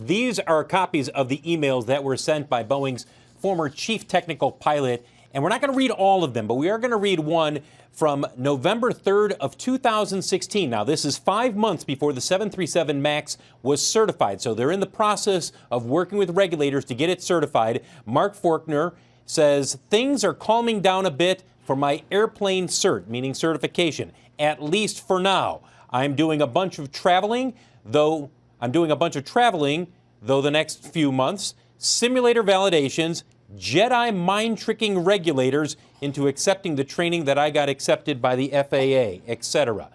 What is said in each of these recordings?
These are copies of the emails that were sent by Boeing's former chief technical pilot. And we're not going to read all of them, but we are going to read one from November 3rd of 2016. Now, this is 5 months before the 737 MAX was certified. So they're in the process of working with regulators to get it certified. Mark Faulkner says, things are calming down a bit for my airplane cert, meaning certification, at least for now. I'm doing a bunch of traveling, though the next few months, simulator validations, Jedi mind-tricking regulators into accepting the training that I got accepted by the FAA, etc.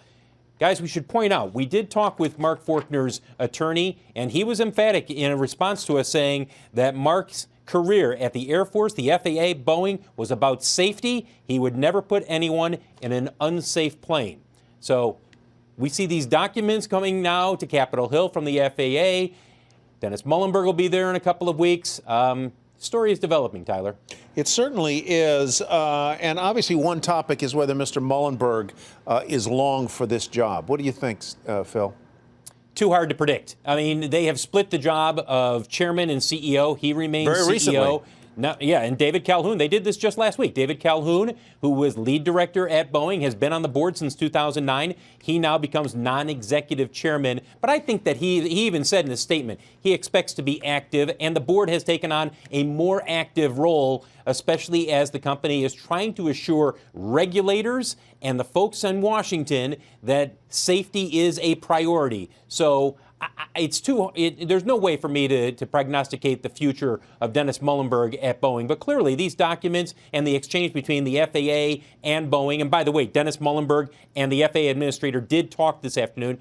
Guys, we should point out, we did talk with Mark Faulkner's attorney, and he was emphatic in a response to us saying that Mark's career at the Air Force, the FAA, Boeing, was about safety. He would never put anyone in an unsafe plane. So we see these documents coming now to Capitol Hill from the FAA. Dennis Muhlenberg will be there in a couple of weeks. Story is developing, Tyler. It certainly is. And obviously one topic is whether Mr. Muhlenberg is long for this job. What do you think, Phil? Too hard to predict. I mean, they have split the job of chairman and CEO. He remains Very CEO. recently. Now, yeah, and David Calhoun, they did this just last week. David Calhoun, who was lead director at Boeing, has been on the board since 2009. He now becomes non-executive chairman. But I think that he even said in his statement, he expects to be active, and the board has taken on a more active role, especially as the company is trying to assure regulators and the folks in Washington that safety is a priority. So there's no way for me to prognosticate the future of Dennis Muhlenberg at Boeing. But clearly, these documents and the exchange between the FAA and Boeing, and by the way, Dennis Muhlenberg and the FAA administrator did talk this afternoon.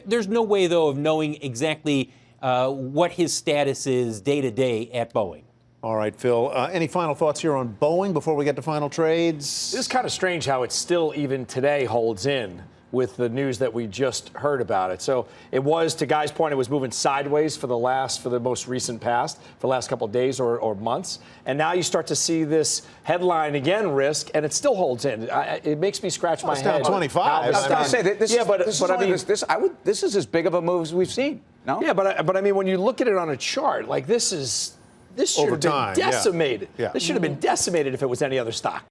There's no way, though, of knowing exactly what his status is day to day at Boeing. All right, Phil, any final thoughts here on Boeing before we get to final trades? This is kind of strange how it still, even today, holds in with the news that we just heard about it. So it was, to Guy's point, it was moving sideways for the most recent past, for the last couple of days or months. And now you start to see this headline again, risk, and it still holds in. It makes me scratch my head. It's down 25. I was going to say, this is as big of a move as we've seen. No? Yeah, but I mean, when you look at it on a chart, like this should have been decimated. Yeah. This should have been decimated if it was any other stock.